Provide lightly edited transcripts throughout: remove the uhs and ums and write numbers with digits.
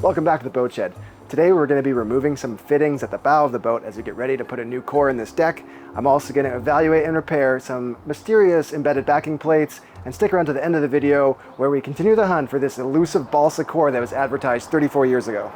Welcome back to the boat shed. Today we're going to be removing some fittings at the bow of the boat as we get ready to put a new core in this deck. I'm also going to evaluate and repair some mysterious embedded backing plates, and stick around to the end of the video where we continue the hunt for this elusive balsa core that was advertised 34 years ago.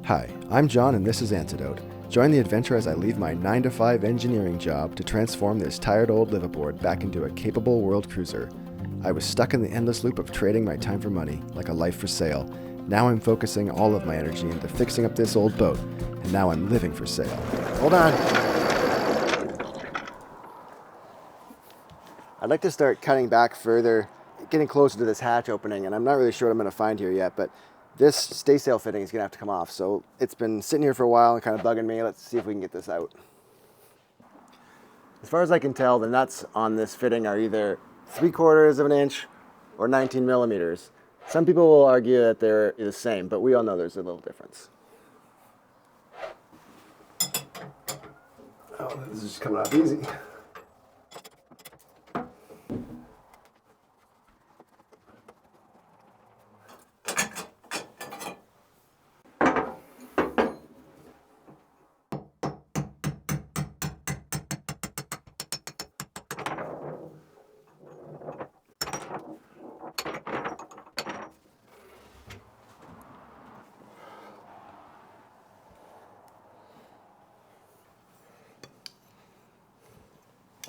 Hi, I'm John and this is Antidote. Join the adventure as I leave my 9-to-5 engineering job to transform this tired old liveaboard back into a capable world cruiser. I was stuck in the endless loop of trading my time for money, like a life for sale. Now I'm focusing all of my energy into fixing up this old boat, and now I'm living for sale. Hold on. I'd like to start cutting back further, getting closer to this hatch opening, and I'm not really sure what I'm going to find here yet, but this Staysail fitting is going to have to come off. So it's been sitting here for a while and kind of bugging me. Let's see if we can get this out. As far as I can tell, the nuts on this fitting are either 3/4 of an inch or 19 millimeters. Some people will argue that they're the same, but we all know there's a little difference. Oh, this is just coming off easy.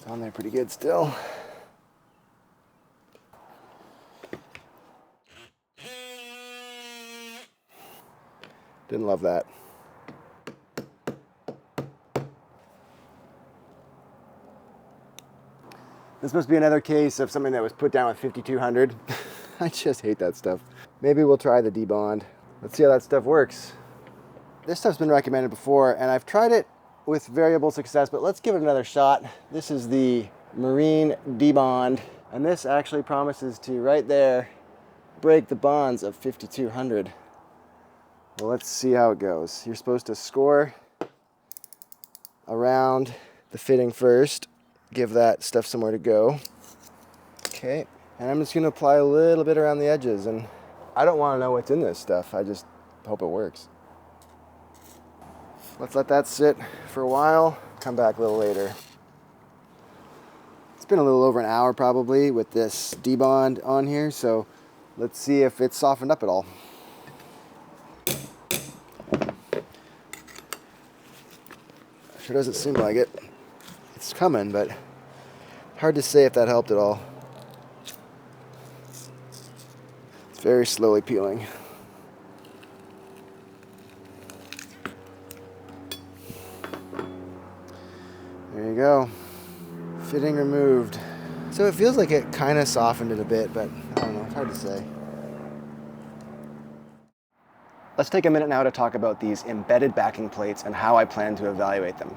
On there pretty good still. Didn't love that. This must be another case of something that was put down with 5200. I just hate that stuff. Maybe we'll try the DeBond. Let's see how that stuff works. This stuff's been recommended before, and I've tried it with variable success, but let's give it another shot. This is the Marine DeBond, and this actually promises to, right there, break the bonds of 5200. Well, let's see how it goes. You're supposed to score around the fitting first, give that stuff somewhere to go. Okay, and I'm just gonna apply a little bit around the edges, and I don't wanna know what's in this stuff. I just hope it works. Let's let that sit for a while, come back a little later. It's been a little over an hour probably with this DeBond on here, so let's see if it's softened up at all. Sure doesn't seem like it. It's coming, but hard to say if that helped at all. It's very slowly peeling. There you go. Fitting removed. So it feels like it kind of softened it a bit, but I don't know, it's hard to say. Let's take a minute now to talk about these embedded backing plates and how I plan to evaluate them.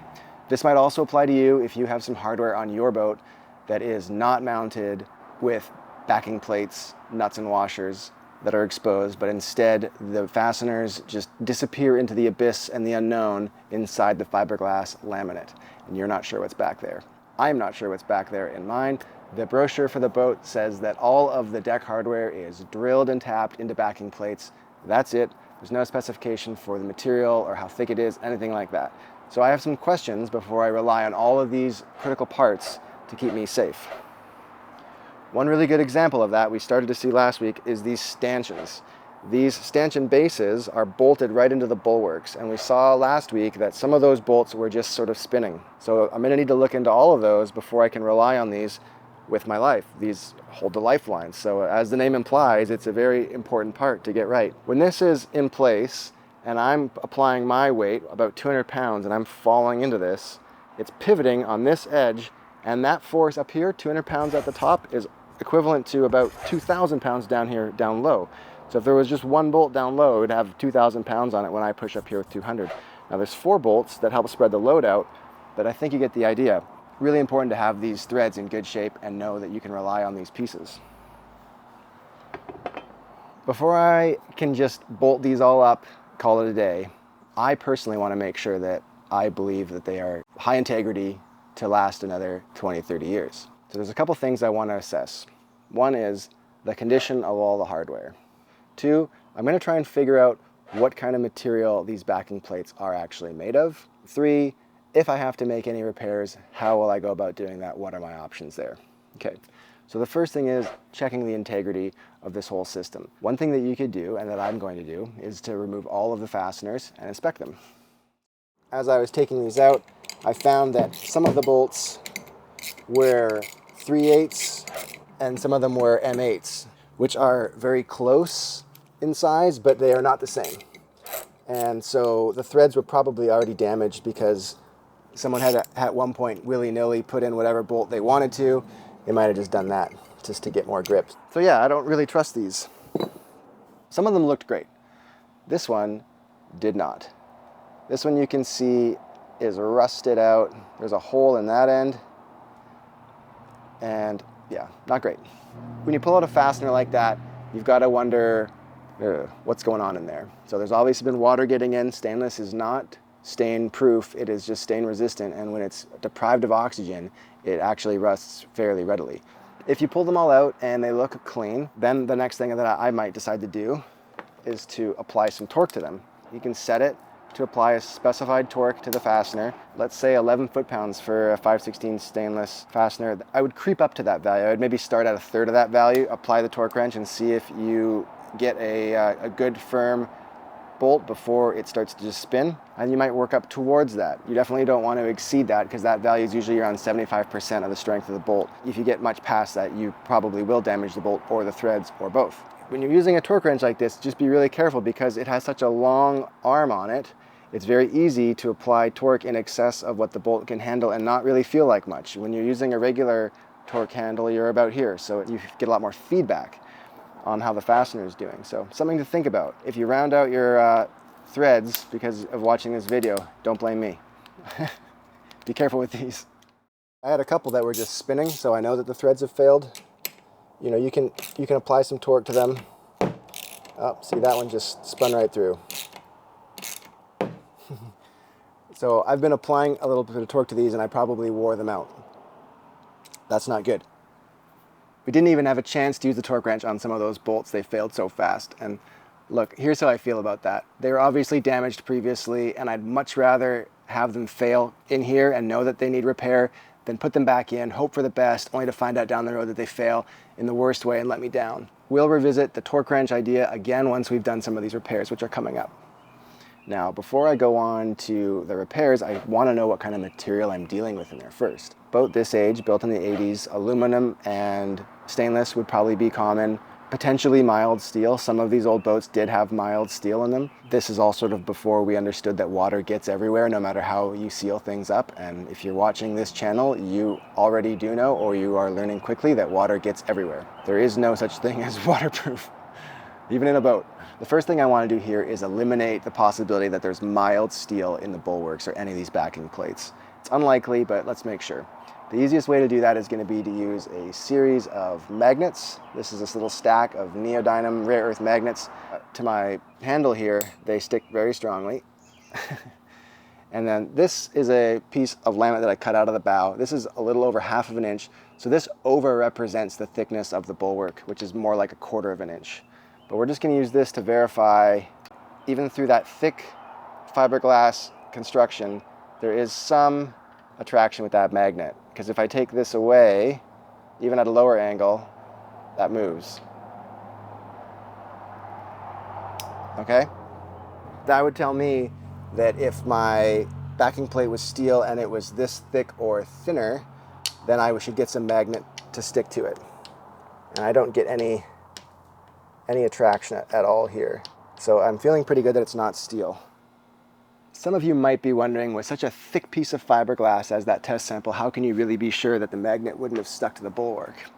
This might also apply to you if you have some hardware on your boat that is not mounted with backing plates, nuts and washers that are exposed, but instead the fasteners just disappear into the abyss and the unknown inside the fiberglass laminate, and you're not sure what's back there. I'm not sure what's back there in mine. The brochure for the boat says that all of the deck hardware is drilled and tapped into backing plates. That's it. There's no specification for the material or how thick it is, anything like that. So I have some questions before I rely on all of these critical parts to keep me safe. One really good example of that we started to see last week is these stanchions. These stanchion bases are bolted right into the bulwarks, and we saw last week that some of those bolts were just sort of spinning. So I'm going to need to look into all of those before I can rely on these with my life. These hold the lifelines. So as the name implies, it's a very important part to get right. When this is in place and I'm applying my weight, about 200 pounds, and I'm falling into this, it's pivoting on this edge, and that force up here, 200 pounds at the top, is equivalent to about 2,000 pounds down here, down low. So if there was just one bolt down low, it would have 2,000 pounds on it when I push up here with 200. Now there's 4 bolts that help spread the load out, but I think you get the idea. Really important to have these threads in good shape and know that you can rely on these pieces. Before I can just bolt these all up, call it a day, I personally want to make sure that I believe that they are high integrity to last another 20, 30 years. So there's a couple things I want to assess. One is the condition of all the hardware. 2, I'm going to try and figure out what kind of material these backing plates are actually made of. 3, if I have to make any repairs, how will I go about doing that? What are my options there? Okay, so the first thing is checking the integrity of this whole system. One thing that you could do, and that I'm going to do, is to remove all of the fasteners and inspect them. As I was taking these out, I found that some of the bolts were 3/8 and some of them were M8s, which are very close in size, but they are not the same. And so the threads were probably already damaged because someone had at one point willy-nilly put in whatever bolt they wanted to. They might have just done that just to get more grip. So yeah, I don't really trust these. Some of them looked great. This one did not. This one you can see is rusted out. There's a hole in that end. And yeah, not great. When you pull out a fastener like that, you've got to wonder what's going on in there. So there's obviously been water getting in. Stainless is not stain proof, it is just stain resistant, and when it's deprived of oxygen, it actually rusts fairly readily. If you pull them all out and they look clean, then the next thing that I might decide to do is to apply some torque to them. You can set it to apply a specified torque to the fastener. Let's say 11 foot-pounds for a 5/16 stainless fastener. I would creep up to that value. I would maybe start at a third of that value, apply the torque wrench, and see if you get a good firm bolt before it starts to just spin, and you might work up towards that. You definitely don't want to exceed that because that value is usually around 75% of the strength of the bolt. If you get much past that, you probably will damage the bolt or the threads or both. When you're using a torque wrench like this, just be really careful because it has such a long arm on it. It's very easy to apply torque in excess of what the bolt can handle and not really feel like much. When you're using a regular torque handle, you're about here, so you get a lot more feedback on how the fastener is doing. So something to think about. If you round out your threads because of watching this video, don't blame me. Be careful with these. I had a couple that were just spinning, so I know that the threads have failed. You know, you can apply some torque to them. Oh, see, that one just spun right through. So I've been applying a little bit of torque to these and I probably wore them out. That's not good. We didn't even have a chance to use the torque wrench on some of those bolts. They failed so fast. And look, here's how I feel about that. They were obviously damaged previously, and I'd much rather have them fail in here and know that they need repair than put them back in, hope for the best, only to find out down the road that they fail in the worst way and let me down. We'll revisit the torque wrench idea again once we've done some of these repairs, which are coming up. Now, before I go on to the repairs, I want to know what kind of material I'm dealing with in there first. Boat this age, built in the 80s, aluminum and stainless would probably be common. Potentially mild steel. Some of these old boats did have mild steel in them. This is all sort of before we understood that water gets everywhere no matter how you seal things up. And if you're watching this channel, you already do know, or you are learning quickly, that water gets everywhere. There is no such thing as waterproof, even in a boat. The first thing I want to do here is eliminate the possibility that there's mild steel in the bulwarks or any of these backing plates. It's unlikely, but let's make sure. The easiest way to do that is going to be to use a series of magnets. This is this little stack of neodymium rare earth magnets. To my handle here, they stick very strongly. And then this is a piece of laminate that I cut out of the bow. This is a little over 1/2 inch. So this over represents the thickness of the bulwark, which is more like 1/4 inch. But we're just going to use this to verify, even through that thick fiberglass construction, there is some attraction with that magnet. Because if I take this away, even at a lower angle, that moves. Okay? That would tell me that if my backing plate was steel and it was this thick or thinner, then I should get some magnet to stick to it. And I don't get any attraction at all here. So I'm feeling pretty good that it's not steel. Some of you might be wondering, with such a thick piece of fiberglass as that test sample, how can you really be sure that the magnet wouldn't have stuck to the bulwark?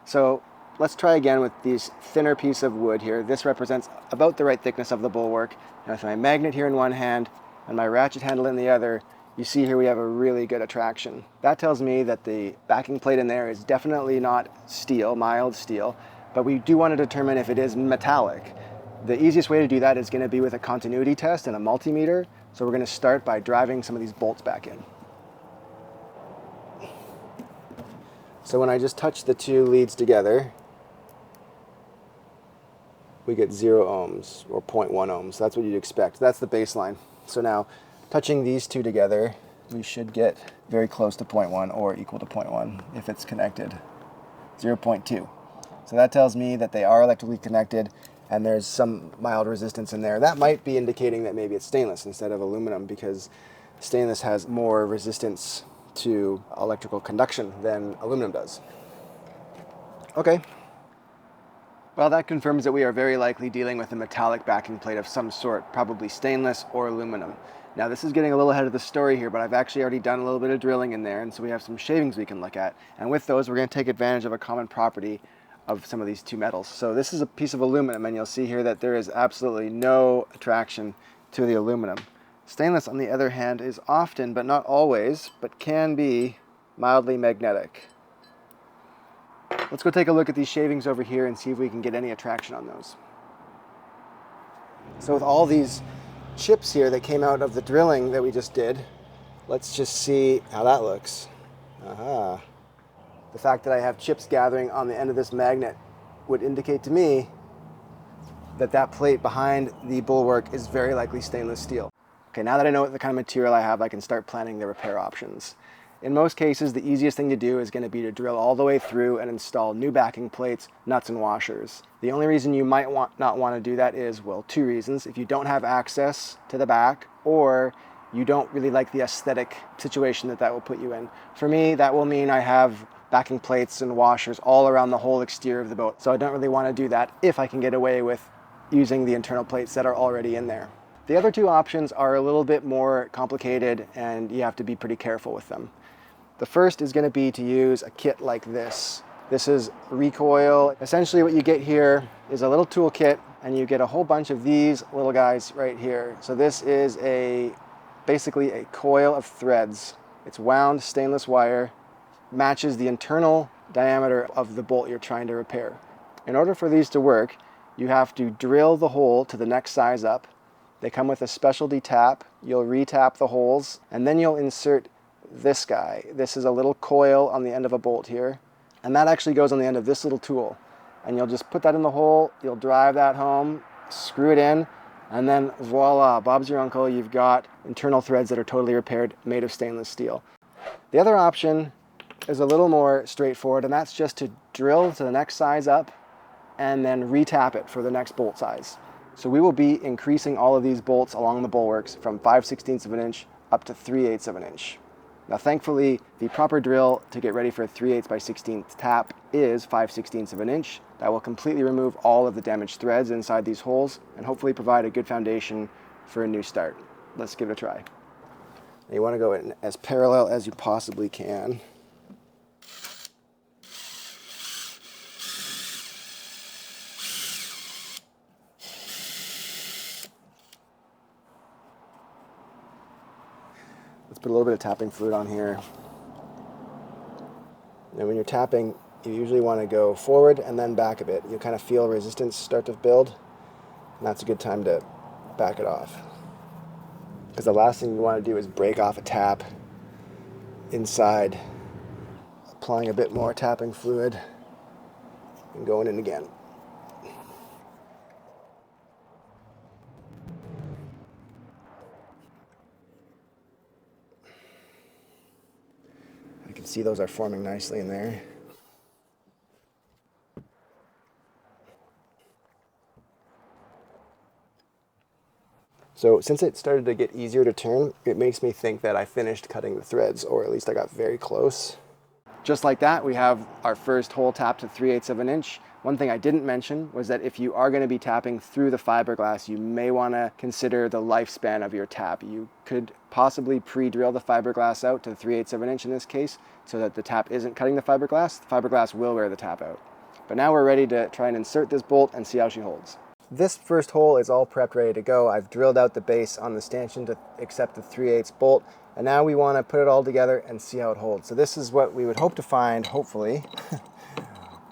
So let's try again with this thinner piece of wood here. This represents about the right thickness of the bulwark. And with my magnet here in one hand and my ratchet handle in the other, you see here we have a really good attraction. That tells me that the backing plate in there is definitely not steel, mild steel, but we do want to determine if it is metallic. The easiest way to do that is going to be with a continuity test and a multimeter. So we're going to start by driving some of these bolts back in. So when I just touch the two leads together, we get 0 ohms or 0.1 ohms. That's what you'd expect. That's the baseline. So now, touching these two together, we should get very close to 0.1 or equal to 0.1 if it's connected. 0.2. So that tells me that they are electrically connected and there's some mild resistance in there. That might be indicating that maybe it's stainless instead of aluminum, because stainless has more resistance to electrical conduction than aluminum does. Okay. Well, that confirms that we are very likely dealing with a metallic backing plate of some sort, probably stainless or aluminum. Now, this is getting a little ahead of the story here, but I've actually already done a little bit of drilling in there, and so we have some shavings we can look at. And with those, we're going to take advantage of a common property of some of these two metals. So this is a piece of aluminum, and you'll see here that there is absolutely no attraction to the aluminum. Stainless, on the other hand, is often, but not always, but can be mildly magnetic. Let's go take a look at these shavings over here and see if we can get any attraction on those. So with all these chips here that came out of the drilling that we just did, let's just see how that looks. Aha. The fact that I have chips gathering on the end of this magnet would indicate to me that that plate behind the bulwark is very likely stainless steel. Okay, now that I know what the kind of material I have, I can start planning the repair options. In most cases, the easiest thing to do is going to be to drill all the way through and install new backing plates, nuts, and washers. The only reason you might not want to do that is, well, two reasons. If you don't have access to the back, or you don't really like the aesthetic situation that will put you in. For me, that will mean I have backing plates and washers all around the whole exterior of the boat. So I don't really want to do that if I can get away with using the internal plates that are already in there. The other two options are a little bit more complicated, and you have to be pretty careful with them. The first is going to be to use a kit like this. This is recoil. Essentially what you get here is a little tool kit, and you get a whole bunch of these little guys right here. So this is basically a coil of threads. It's wound stainless wire, matches the internal diameter of the bolt you're trying to repair. In order for these to work, you have to drill the hole to the next size up. They come with a specialty tap. You'll re-tap the holes, and then you'll insert this guy. This is a little coil on the end of a bolt here, and that actually goes on the end of this little tool. And you'll just put that in the hole, you'll drive that home, screw it in, and then voila, Bob's your uncle, you've got internal threads that are totally repaired, made of stainless steel. The other option is a little more straightforward, and that's just to drill to the next size up and then re-tap it for the next bolt size. So we will be increasing all of these bolts along the bulwarks from 5/16 of an inch up to 3/8 of an inch. Now thankfully, the proper drill to get ready for a 3/8 by 16 tap is 5/16 of an inch. That will completely remove all of the damaged threads inside these holes and hopefully provide a good foundation for a new start. Let's give it a try. You want to go in as parallel as you possibly can. Let's put a little bit of tapping fluid on here. And when you're tapping, you usually want to go forward and then back a bit. You'll kind of feel resistance start to build, and that's a good time to back it off. Because the last thing you want to do is break off a tap inside. Applying a bit more tapping fluid and going in again. I can see those are forming nicely in there. So since it started to get easier to turn, it makes me think that I finished cutting the threads, or at least I got very close. Just like that, we have our first hole tapped to 3/8 of an inch. One thing I didn't mention was that if you are going to be tapping through the fiberglass, you may want to consider the lifespan of your tap. You could possibly pre-drill the fiberglass out to 3/8 of an inch in this case, so that the tap isn't cutting the fiberglass. The fiberglass will wear the tap out. But now we're ready to try and insert this bolt and see how she holds. This first hole is all prepped, ready to go. I've drilled out the base on the stanchion to accept the 3/8 bolt, and now we want to put it all together and see how it holds. So this is what we would hope to find, hopefully,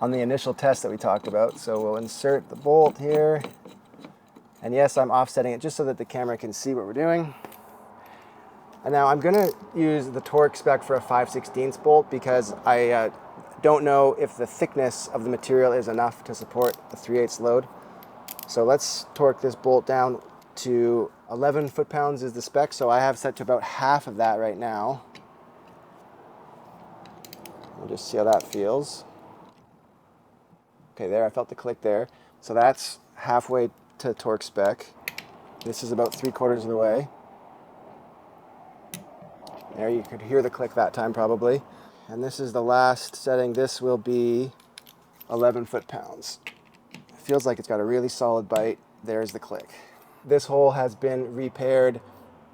on the initial test that we talked about. So we'll insert the bolt here, and yes, I'm offsetting it just so that the camera can see what we're doing. And now I'm going to use the torque spec for a 5/16 bolt because I don't know if the thickness of the material is enough to support the 3/8 load. So let's torque this bolt down to 11 foot-pounds is the spec, so I have set to about half of that right now. We'll just see how that feels. Okay, there, I felt the click there. So that's halfway to torque spec. This is about 3/4 of the way. There, you could hear the click that time probably. And this is the last setting. This will be 11 foot-pounds. It feels like it's got a really solid bite. There's the click. This hole has been repaired.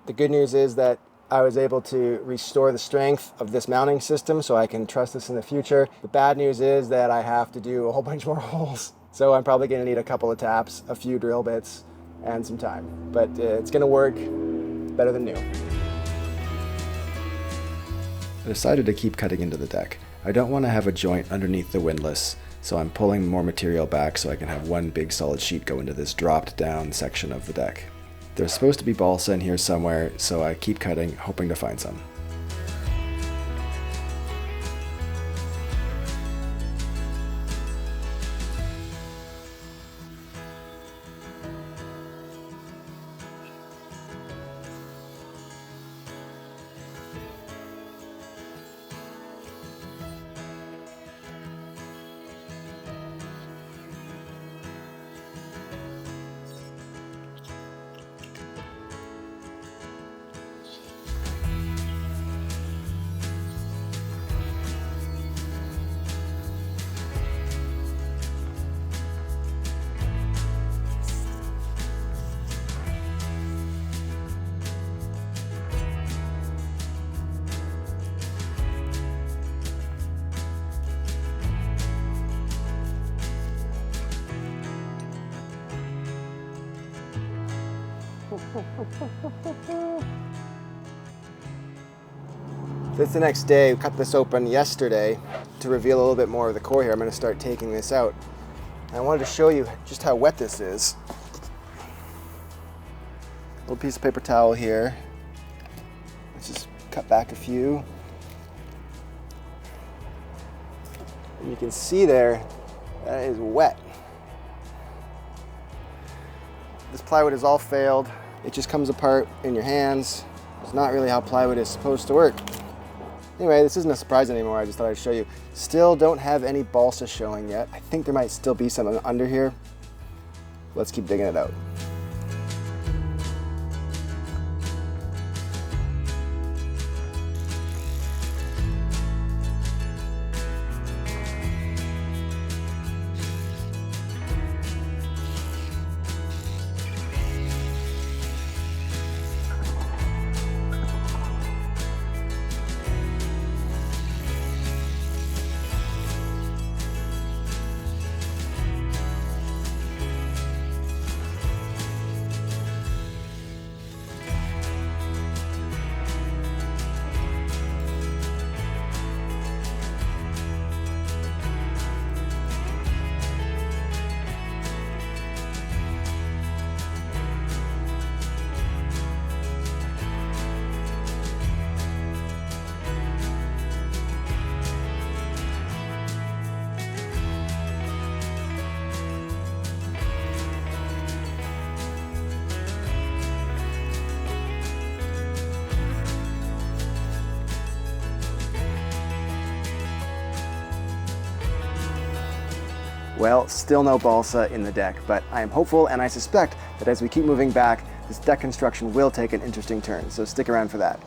The good news is that I was able to restore the strength of this mounting system so I can trust this in the future. The bad news is that I have to do a whole bunch more holes. So I'm probably gonna need a couple of taps, a few drill bits, and some time. But it's gonna work better than new. I decided to keep cutting into the deck. I don't want to have a joint underneath the windlass, so I'm pulling more material back so I can have one big solid sheet go into this dropped down section of the deck. There's supposed to be balsa in here somewhere, so I keep cutting, hoping to find some. So it's the next day. We cut this open yesterday to reveal a little bit more of the core here. I'm going to start taking this out. And I wanted to show you just how wet this is. Little piece of paper towel here. Let's just cut back a few. And you can see there, that is wet. This plywood has all failed. It just comes apart in your hands. It's not really how plywood is supposed to work. Anyway, this isn't a surprise anymore. I just thought I'd show you. Still don't have any balsa showing yet. I think there might still be some under here. Let's keep digging it out. Well, still no balsa in the deck, but I am hopeful and I suspect that as we keep moving back, this deck construction will take an interesting turn, so stick around for that.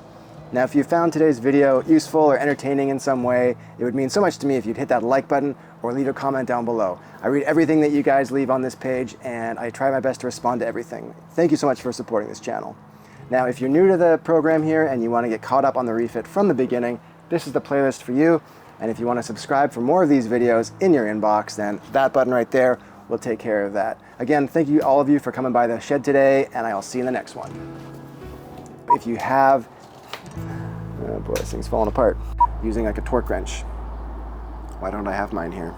Now, if you found today's video useful or entertaining in some way, it would mean so much to me if you'd hit that like button or leave a comment down below. I read everything that you guys leave on this page and I try my best to respond to everything. Thank you so much for supporting this channel. Now, if you're new to the program here and you want to get caught up on the refit from the beginning, this is the playlist for you. And if you want to subscribe for more of these videos in your inbox, then that button right there will take care of that. Again, thank you all of you for coming by the shed today, and I'll see you in the next one. If you have, oh boy, this thing's falling apart, using like a torque wrench. Why don't I have mine here?